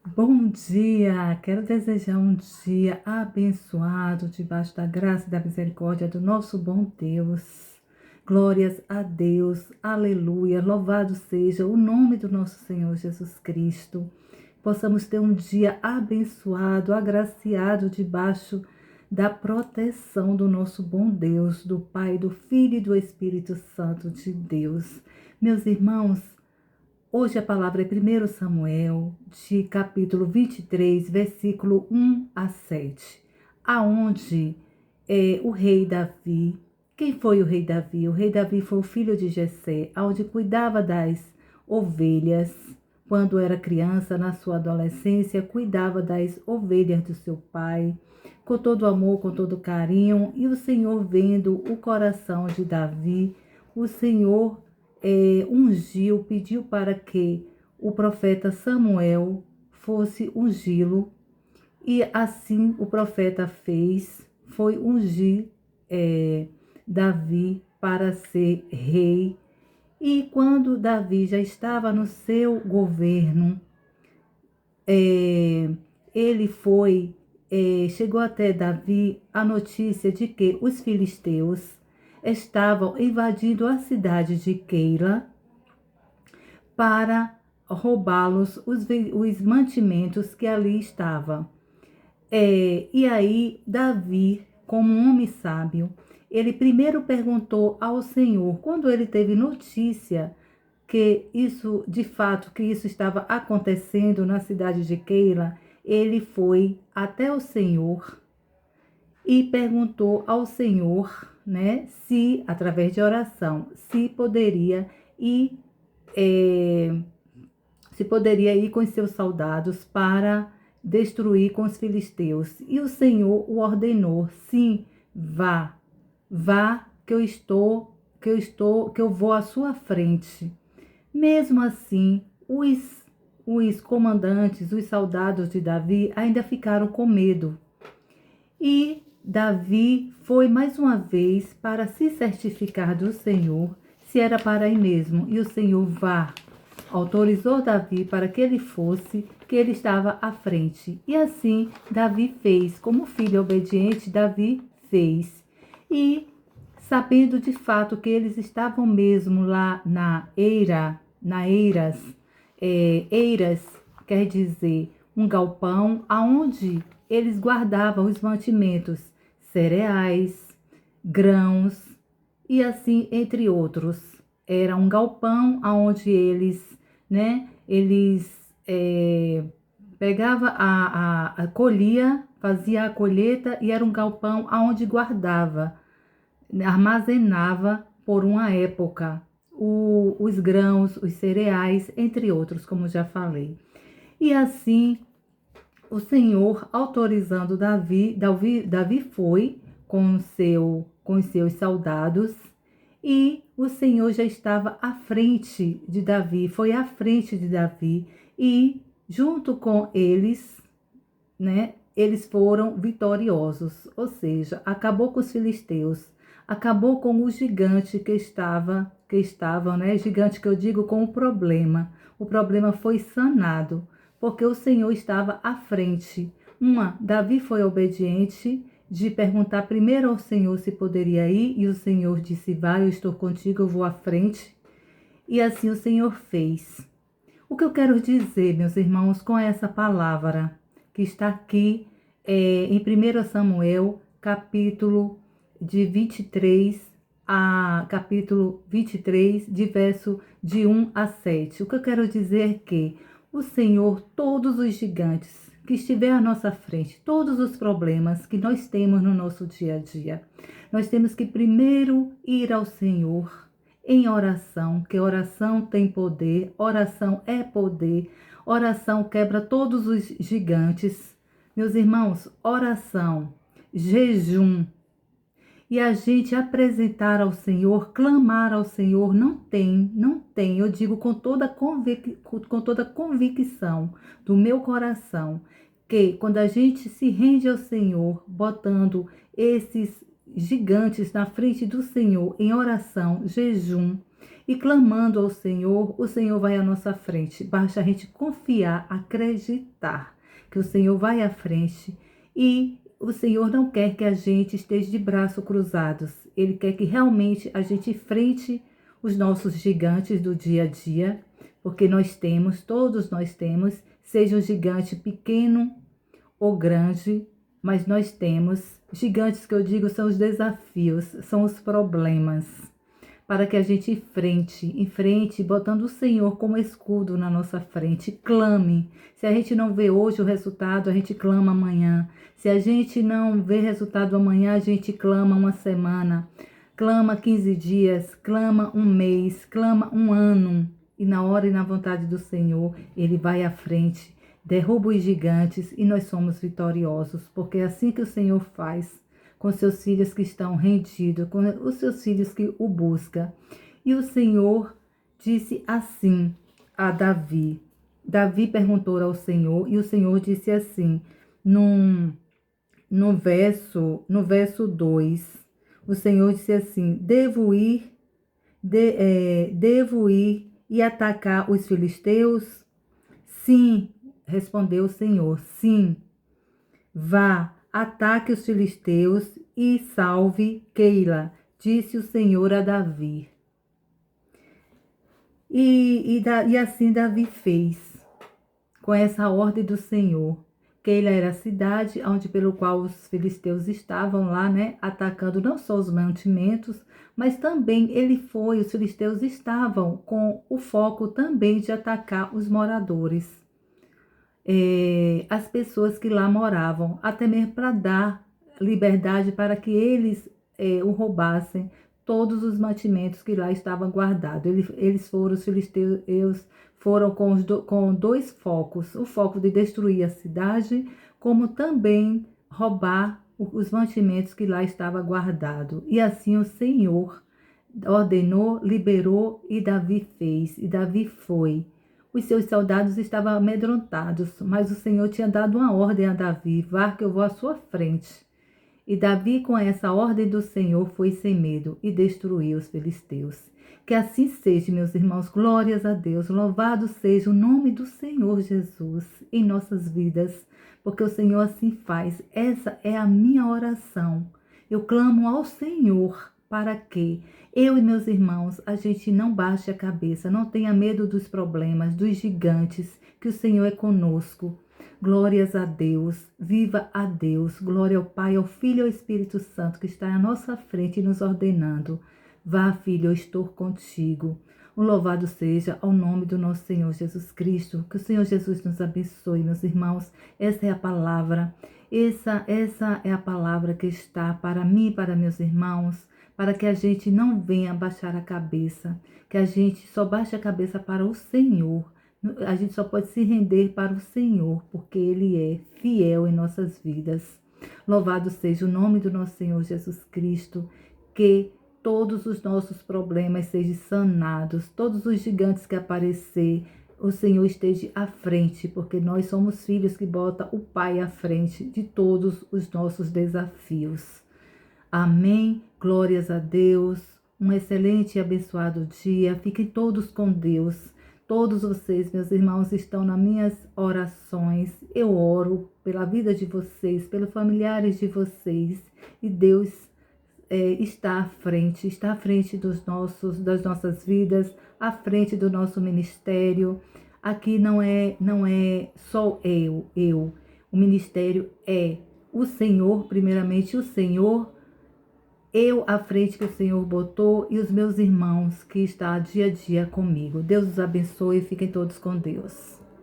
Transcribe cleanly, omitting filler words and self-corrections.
Bom dia! Quero desejar um dia abençoado debaixo da graça e da misericórdia do nosso bom Deus. Glórias a Deus, aleluia, louvado seja o nome do nosso Senhor Jesus Cristo. Possamos ter um dia abençoado, agraciado debaixo da proteção do nosso bom Deus, do Pai, do Filho e do Espírito Santo de Deus. Meus irmãos, hoje a palavra é 1 Samuel, de capítulo 23, versículo 1 a 7, aonde o rei Davi, quem foi o rei Davi? O rei Davi foi o filho de Jessé, onde cuidava das ovelhas. Quando era criança, na sua adolescência, cuidava das ovelhas do seu pai, com todo amor, com todo carinho. E o Senhor, vendo o coração de Davi, o Senhor ungiu, pediu para que o profeta Samuel fosse ungí-lo, e assim o profeta fez, foi ungir Davi para ser rei. E quando Davi já estava no seu governo, ele chegou até Davi a notícia de que os filisteus estavam invadindo a cidade de Keila para roubá-los os mantimentos que ali estavam. E aí, Davi, como um homem sábio, ele primeiro perguntou ao Senhor, quando ele teve notícia que isso, de fato, que isso estava acontecendo na cidade de Keila, ele foi até o Senhor e perguntou ao Senhor, né, se, através de oração, ir é, se poderia ir com os seus soldados para destruir com os filisteus. E o Senhor o ordenou: sim, vá, que eu vou à sua frente. Mesmo assim, os comandantes, os soldados de Davi ainda ficaram com medo. E Davi foi mais uma vez para se certificar do Senhor se era para ir mesmo. E o Senhor autorizou Davi para que ele fosse, que ele estava à frente. E assim Davi fez, como filho obediente, Davi fez. E sabendo de fato que eles estavam mesmo lá Eiras quer dizer um galpão aonde eles guardavam os mantimentos, cereais, grãos e assim entre outros. Era um galpão aonde eles pegava colhia, fazia a colheita, e era um galpão aonde guardava, armazenava por uma época os grãos, os cereais, entre outros, como já falei. E assim, o Senhor autorizando Davi foi com os seus soldados, e o Senhor já estava à frente de Davi, foi à frente de Davi, e junto com eles, né, eles foram vitoriosos, ou seja, acabou com os filisteus, acabou com o gigante né, gigante que eu digo com o problema foi sanado, porque o Senhor estava à frente. Davi foi obediente de perguntar primeiro ao Senhor se poderia ir, e o Senhor disse: vai, eu estou contigo, eu vou à frente. E assim o Senhor fez. O que eu quero dizer, meus irmãos, com essa palavra que está aqui em 1 Samuel, capítulo 23, de verso de 1 a 7. O que eu quero dizer é que o Senhor, todos os gigantes que estiver à nossa frente, todos os problemas que nós temos no nosso dia a dia, nós temos que primeiro ir ao Senhor em oração, que oração tem poder, oração é poder, oração quebra todos os gigantes. Meus irmãos, oração, jejum, e a gente apresentar ao Senhor, clamar ao Senhor, não tem, eu digo com toda convicção do meu coração, que quando a gente se rende ao Senhor, botando esses gigantes na frente do Senhor em oração, jejum, E clamando ao Senhor, o Senhor vai à nossa frente. Basta a gente confiar, acreditar que o Senhor vai à frente e o Senhor não quer que a gente esteja de braços cruzados. Ele quer que realmente a gente enfrente os nossos gigantes do dia a dia, porque nós temos, todos nós temos, seja um gigante pequeno ou grande, mas nós temos gigantes, que eu digo são os desafios, são os problemas, para que a gente enfrente, botando o Senhor como escudo na nossa frente. Clame. Se a gente não vê hoje o resultado, a gente clama amanhã. Se a gente não vê resultado amanhã, a gente clama uma semana, clama 15 dias, clama um mês, clama um ano. E na hora e na vontade do Senhor, Ele vai à frente, derruba os gigantes e nós somos vitoriosos, porque é assim que o Senhor faz com seus filhos que estão rendidos, com os seus filhos que o buscam. E o Senhor disse assim a Davi. Davi perguntou ao Senhor e o Senhor disse assim, no verso 2, o Senhor disse assim, devo ir e atacar os filisteus? Sim, respondeu o Senhor, sim, vá, ataque os filisteus e salve Keila, disse o Senhor a Davi. E assim Davi fez, com essa ordem do Senhor. Keila era a cidade onde pelo qual os filisteus estavam lá, né, atacando não só os mantimentos, mas também os filisteus estavam com o foco também de atacar os moradores, as pessoas que lá moravam, até mesmo para dar liberdade para que eles o roubassem todos os mantimentos que lá estavam guardados. Os filisteus foram com dois focos, o foco de destruir a cidade, como também roubar os mantimentos que lá estavam guardados. E assim o Senhor ordenou, liberou e Davi fez, e Davi foi. Os seus soldados estavam amedrontados, mas o Senhor tinha dado uma ordem a Davi, vá que eu vou à sua frente. E Davi, com essa ordem do Senhor, foi sem medo e destruiu os filisteus. Que assim seja, meus irmãos, glórias a Deus, louvado seja o nome do Senhor Jesus em nossas vidas, porque o Senhor assim faz. Essa é a minha oração. Eu clamo ao Senhor para que eu e meus irmãos, a gente não baixe a cabeça, não tenha medo dos problemas, dos gigantes, que o Senhor é conosco. Glórias a Deus, viva a Deus, glória ao Pai, ao Filho e ao Espírito Santo que está à nossa frente nos ordenando. Vá, filho, eu estou contigo. Um louvado seja ao nome do nosso Senhor Jesus Cristo. Que o Senhor Jesus nos abençoe, meus irmãos. Essa é a palavra. Essa é a palavra que está para mim e para meus irmãos, para que a gente não venha baixar a cabeça, que a gente só baixe a cabeça para o Senhor. A gente só pode se render para o Senhor, porque Ele é fiel em nossas vidas. Louvado seja o nome do nosso Senhor Jesus Cristo, que todos os nossos problemas sejam sanados, todos os gigantes que aparecer, o Senhor esteja à frente, porque nós somos filhos que botam o Pai à frente de todos os nossos desafios. Amém. Glórias a Deus. Um excelente e abençoado dia. Fiquem todos com Deus. Todos vocês, meus irmãos, estão nas minhas orações. Eu oro pela vida de vocês, pelos familiares de vocês. E Deus está à frente das nossas vidas, à frente do nosso ministério. Aqui não é só eu. O ministério é o Senhor, primeiramente o Senhor, eu à frente que o Senhor botou e os meus irmãos que estão dia a dia comigo. Deus os abençoe e fiquem todos com Deus.